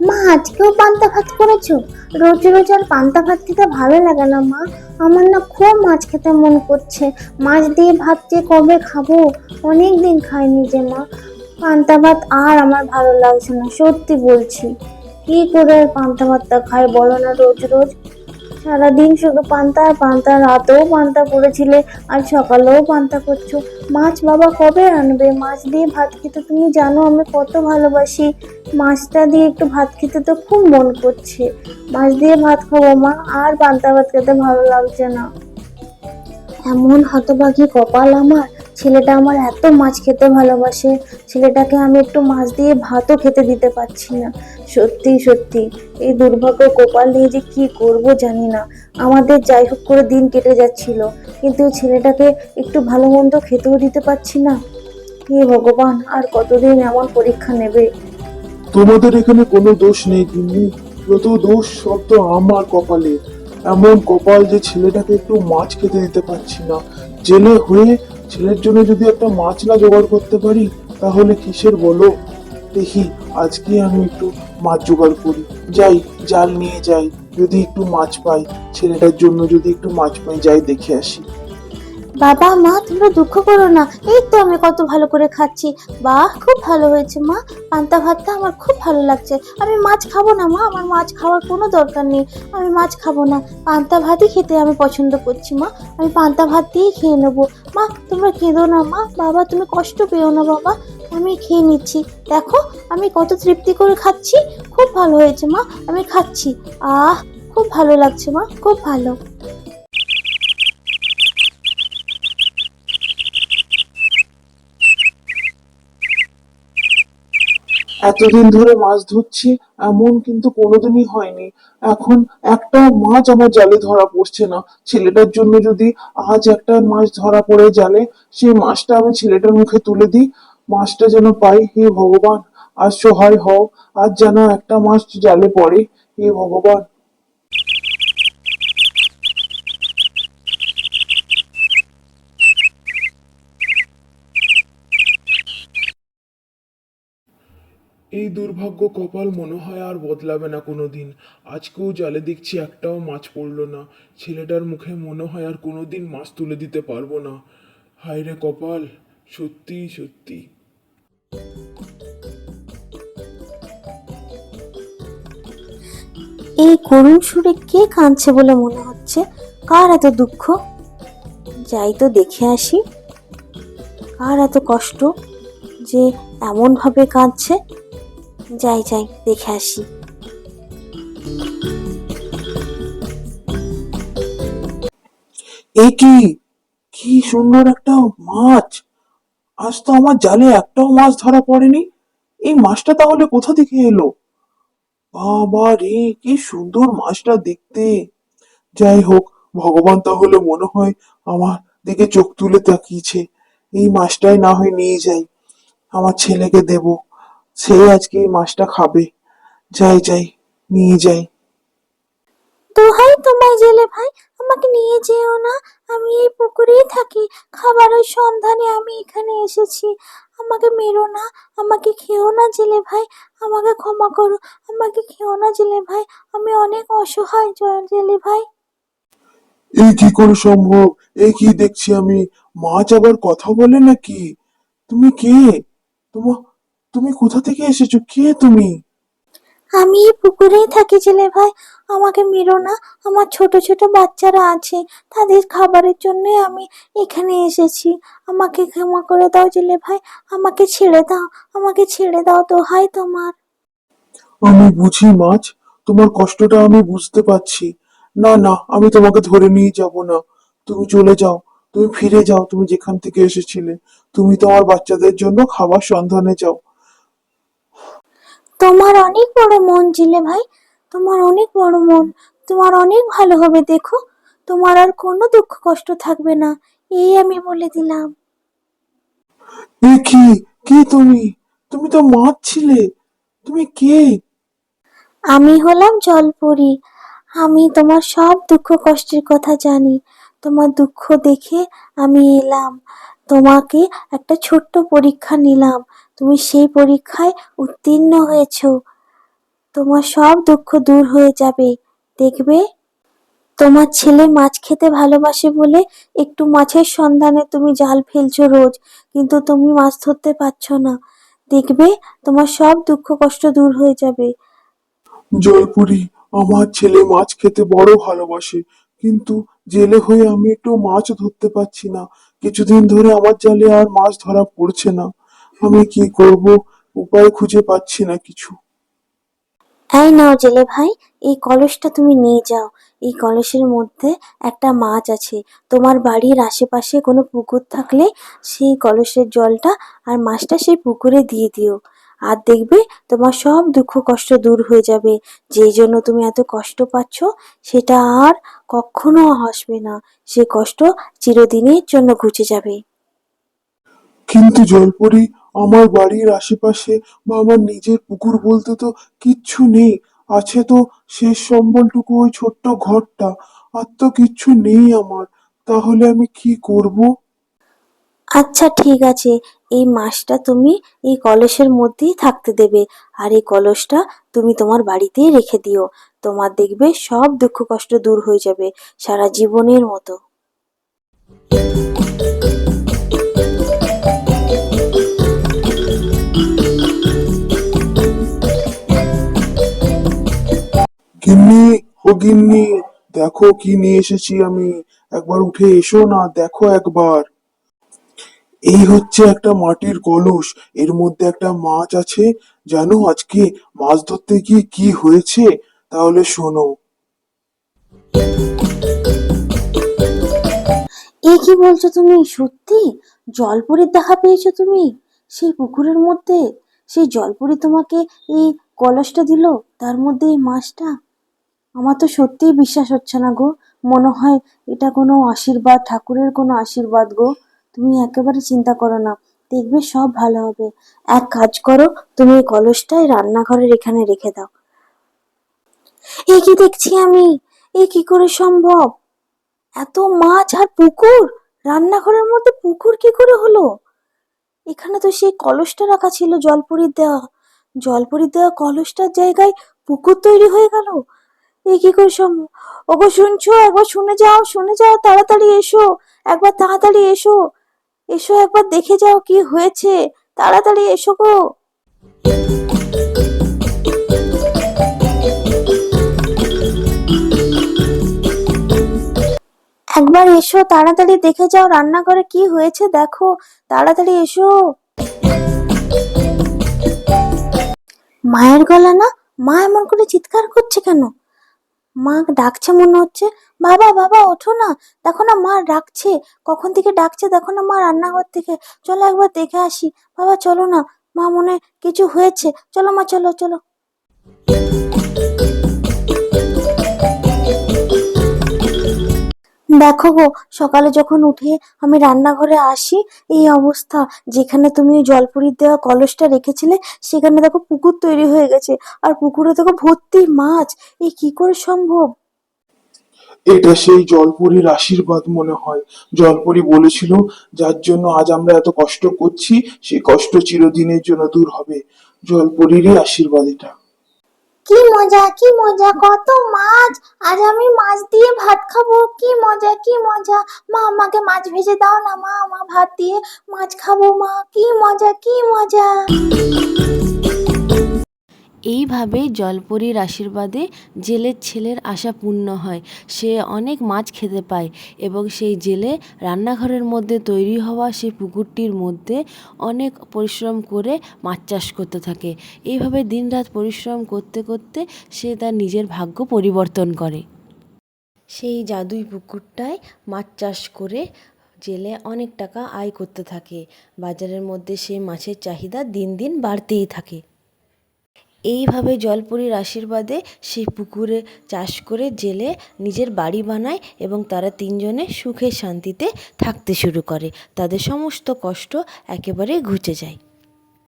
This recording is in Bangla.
মা, আজকেও পান্তা ভাত করেছো? রোজ রোজ আর পান্তা ভাত খেতে ভালো লাগে না মা। আমার না খুব মাছ খেতে মন করছে। মাছ দিয়ে ভাত যে কবে খাবো, অনেক দিন খাইনি যে মা। পান্তা ভাত আর আমার ভালো লাগছে না, সত্যি বলছি। কি করে আর পান্তা ভাতটা খাই বলো না রোজ রোজ? সারাদিন শুধু পান্তা আর পান্তা, রাতেও পান্তা করেছিলে, আর সকালেও পান্তা করছো। মাছ বাবা কবে আনবে? মাছ দিয়ে ভাত খেতে তুমি জানো আমি কত ভালোবাসি। মাছটা দিয়ে একটু ভাত খেতে তো খুব মন করছে। মাছ দিয়ে ভাত খাবো মা, আর পান্তা ভাত খেতে ভালো লাগছে না। এমন হতভাগী কপাল আমার। ছেলেটা আমার এত মাছ খেতে ভালোবাসে, ছেলেটাকে আমি একটু মাছ দিয়ে ভাতও খেতে দিতে পারছি না। সত্যি সত্যি, এই দুর্ভাগ্য কপাল নিয়ে যে কি করব জানি না। আমাদের যাই হোক করে দিন কেটে যাচ্ছিল, কিন্তু এই ছেলেটাকে একটু ভালো মন্দ খেতেও দিতে পারছি না। হে ভগবান, আর কতদিন এমন পরীক্ষা নেবে? তোমাদের এখানে কোনো দোষ নেই গিন্নি, যত দোষ সব তো আমার কপালে। এমন কপাল যে ছেলেটাকে একটু মাছ খেতে দিতে পারছি না। জেলে হয়ে ছেলের জন্য যদি একটা মাছ না জোগাড় করতে পারি, তাহলে কিসের বলো। দেখি আজকে আমি একটু মাছ জোগাড় করি, যাই জাল নিয়ে যাই, যদি একটু মাছ পাই, ছেলেটার জন্য যদি একটু মাছ পাই, যাই দেখে আসি। বাবা মা, তোমরা দুঃখ করো না, এই তো আমি কত ভালো করে খাচ্ছি। বাহ, খুব ভালো হয়েছে মা। পান্তা ভাতটা আমার খুব ভালো লাগছে। আমি মাছ খাবো না মা, আমার মাছ খাওয়ার কোনো দরকার নেই। আমি মাছ খাবো না, পান্তা ভাতই খেতে আমি পছন্দ করছি মা। আমি পান্তা ভাত দিয়েই খেয়ে নেবো। মা তোমরা কেঁদো না মা, বাবা তুমি কষ্ট পেও না বাবা। আমি খেয়ে নিচ্ছি, দেখো আমি কত তৃপ্তি করে খাচ্ছি। খুব ভালো হয়েছে মা, আমি খাচ্ছি। আহ, খুব ভালো লাগছে মা, খুব ভালো। এতদিন ধরে মাছ ধরছি, এমন কিন্তু কোনোদিনই হয়নি। এখন একটা মাছ আমার জালে ধরা পড়ছে না। ছেলেটার জন্য যদি আজ একটা মাছ ধরা পড়ে জালে, সেই মাছটা আমি ছেলেটার মুখে তুলে দিই, মাছটা যেন পাই। হে ভগবান, আজ সহায় হও, আজ যেন একটা মাছ জালে পড়ে। হে ভগবান। এই দুর্ভাগ্য কপাল মনে হয় আর বদলাবে না কোনোদিন। আজকেও জালে দেখছি একটাও মাছ পড়লো না। ছেলেটার মুখে মনে হয় আর কোনোদিন মাছ তুলে দিতে পারবো না। হায় রে কপাল, সত্যি সত্যি। এই করুণ সুরে কে কাঁদছে বলে মনে হচ্ছে? কার এত দুঃখ? যাই তো দেখে আসি, কার এত কষ্ট যে এমন ভাবে কাঁদছে। যাই যাই দেখে আসি। এ কি, কি সুন্দর একটা মাছ! আজ তো আমার জালে একটাও মাছ ধরা পড়েনি। এই মাছটা তাহলে কোথা থেকে এলো? বাবা রে, কি সুন্দর মাছটা দেখতে! যাই হোক, ভগবান তাহলে মনে হয় আমার দিকে চোখ তুলে তাকিয়েছে। এই মাছটাই না হয় নিয়ে যাই, আমার ছেলেকে দেব, সে আজকে এই মাছটা খাবে। যাই যাই, নিয়ে যাই। দোহাই তোমায় জেলে ভাই, আমাকে নিয়ে যেও না। আমি এই পুকুরেই থাকি, খাবারের সন্ধানে আমি এখানে এসেছি। আমাকে মেরো না, আমাকে খেও না জেলে ভাই। আমাকে ক্ষমা করো, আমাকে খেও না জেলে ভাই। আমি অনেক অসহায় জেলে ভাই। এই কি করে সম্ভব? এই কি দেখছি আমি, মাছ আবার কথা বলে নাকি? তুমি কে? তোমা তুমি কোথা থেকে এসেছো? কে তুমি? আমি এই পুকুরেই থাকি জেলে ভাই, আমাকে মেরো না। আমার ছোট ছোট বাচ্চারা আছে, তাদের খাবারের জন্য আমি এখানে এসেছি। আমাকে ক্ষমা করে দাও জেলে ভাই, আমাকে ছেড়ে দাও, আমাকে ছেড়ে দাও, দোহাই তোমার। আমি বুঝি মাছ, তোমার কষ্টটা আমি বুঝতে পারছি। না না, আমি তোমাকে ধরে নিয়ে যাব না। তুমি চলে যাও, তুমি ফিরে যাও, তুমি যেখান থেকে এসেছিলে। তুমি তোমার বাচ্চাদের জন্য খাবার সন্ধানে যাও। তোমার অনেক বড় মন জেলে ভাই, তোমার অনেক বড় মন। তোমার অনেক ভালো হবে দেখো, তোমার আর কোনো দুঃখ কষ্ট থাকবে না, এই আমি বলে দিলাম। এ কি, কে তুমি? তুমি তো মাছ ছিলে, তুমি কে? আমি হলাম জলপরি। আমি তোমার সব দুঃখ কষ্টের কথা জানি। তোমার দুঃখ দেখে আমি এলাম। তোমাকে একটা ছোট্ট পরীক্ষা নিলাম, তুমি সেই পরীক্ষায় উত্তীর্ণ হয়েছো। তোমার সব দুঃখ দূর হয়ে যাবে, দেখবে। তোমার ছেলে মাছ খেতে ভালোবাসে বলে একটু মাছের সন্ধানে তুমি জাল ফেলছো রোজ, কিন্তু তুমি মাছ ধরতে পারছো না। দেখবে তোমার সব দুঃখ কষ্ট দূর হয়ে যাবে। জলপুরি, আমার ছেলে মাছ খেতে বড় ভালোবাসে, কিন্তু জেলে হয়ে আমি একটু মাছ ধরতে পারছি না। কিছুদিন ধরে আমার জালে আর মাছ ধরা পড়ছে না। আমি কি করব, উপায় খুঁজে পাচ্ছি না কিছু। এই নাও জেলে ভাই, এই কলসটা তুমি নিয়ে যাও। এই কলসের মধ্যে একটা মাছ আছে। তোমার বাড়ির আশেপাশে কোনো পুকুর থাকলে সেই কলসের জলটা আর মাছটা সেই পুকুরে দিয়ে দিও। আর দেখবে তোমার সব দুঃখ কষ্ট দূর হয়ে যাবে। যেই জন্য তুমি এত কষ্ট পাচ্ছ সেটা আর কখনো আসবে না। সে কষ্ট চিরদিনের জন্য ঘুচে যাবে। কিন্তু জলপরি, আমার বাড়ির আশেপাশে বা আমার নিজের পুকুর বলতে তো কিচ্ছু নেই। আছে তো শেষ সম্বলটুকু ওই ছোট্ট ঘরটা, আর তো কিচ্ছু নেই আমার। তাহলে আমি কি করব? আচ্ছা ঠিক আছে, এই মাছটা তুমি এই কলসের মধ্যেই থাকতে দেবে। আর এই কলসটা তুমি তোমার বাড়িতেই রেখে দিও। তোমার দেখবে সব দুঃখ কষ্ট দূর হয়ে যাবে সারা জীবনের মতো। গিন্নি, ও গিন্নি, দেখো কি নিয়ে এসেছি আমি। একবার উঠে এসো না, দেখো একবার। এই হচ্ছে একটা মাটির কলস, এর মধ্যে একটা মাছ আছে। জানো আজকে মাছ ধরতে গিয়ে কি হয়েছে? তাহলে শোনো। এ কি বলছো তুমি? সত্যি জলপরীর দেখা পেয়েছো তুমি সেই পুকুরের মধ্যে? সেই জলপরী তোমাকে এই কলসটা দিল, তার মধ্যে এই মাছটা? আমার তো সত্যিই বিশ্বাস হচ্ছে না গো। মনে হয় এটা কোনো আশীর্বাদ, ঠাকুরের কোনো আশীর্বাদ গো। তুমি একেবারে চিন্তা করো না, দেখবে সব ভালো হবে। এক কাজ করো, তুমি এই কলসটাই রান্নাঘরের এখানে রেখে দাও। এ কি দেখছি আমি? এ কি করে সম্ভব? এত মাছ আর পুকুর! রান্নাঘরের মধ্যে পুকুর কি করে হলো? এখানে তো সেই কলসটা রাখা ছিল জলপরীর দেওয়া। জলপরীর দেওয়া কলসটার জায়গায় পুকুর তৈরি হয়ে গেল। এ কি করে সম্ভব? ওগো শুনছো? একবার শুনে যাও, শুনে যাও, তাড়াতাড়ি এসো। একবার তাড়াতাড়ি এসো। এসো একবার দেখে যাও কি হয়েছে। তাড়াতাড়ি এসো গো। একবার এসো, তাড়াতাড়ি দেখে যাও রান্নাঘরে কি হয়েছে দেখো। তাড়াতাড়ি এসো। মায়ের গলা না? মা এমন করে চিৎকার করছে কেন? মা ডাকছে মনে হচ্ছে। বাবা, বাবা, ওঠো না। দেখো না মা ডাকছে। কখন থেকে ডাকছে দেখো না মা রান্নাঘর থেকে। চলো একবার দেখে আসি। বাবা চলো না। মা মনে হয় কিছু হয়েছে। চলো মা, চলো চলো। দেখো গো, সকালে যখন উঠে আমি রান্নাঘরে আসি, এই অবস্থা। যেখানে তুমি ওই জলপরীর দেওয়া কলসটা রেখেছিলে সেখানে দেখো পুকুর তৈরি হয়ে গেছে। আর পুকুরে দেখো ভর্তি মাছ। এ কি করে সম্ভব? এটা সেই জলপরীর আশীর্বাদ মনে হয়। জলপরী বলেছিল যার জন্য আজ আমরা এত কষ্ট করছি, সেই কষ্ট চিরদিনের জন্য দূর হবে। জলপরীরই আশীর্বাদ এটা। কি মজা, কি মজা, কত মাছ! আজ আমি মাছ দিয়ে ভাত খাবো। কি মজা, কি মজা! মা আমাকে মাছ ভেজে দাও না মা, মা ভাত দিয়ে মাছ খাবো মা। কি মজা, কি মজা! এইভাবে জলপরীর আশীর্বাদে জেলের ছেলের আশা পূর্ণ হয়। সে অনেক মাছ খেতে পায় এবং সেই জেলে রান্নাঘরের মধ্যে তৈরি হওয়া সেই পুকুরটির মধ্যে অনেক পরিশ্রম করে মাছ চাষ করতে থাকে। এইভাবে দিনরাত পরিশ্রম করতে করতে সে তার নিজের ভাগ্য পরিবর্তন করে। সেই জাদুই পুকুরটায় মাছ চাষ করে জেলে অনেক টাকা আয় করতে থাকে। বাজারের মধ্যে সেই মাছের চাহিদা দিন দিন বাড়তেই থাকে। এইভাবে জলপরীর আশীর্বাদে সেই পুকুরে চাষ করে জেলে নিজের বাড়ি বানায় এবং তারা তিনজনে সুখে শান্তিতে থাকতে শুরু করে। তাদের সমস্ত কষ্ট একেবারে ঘুচে যায়।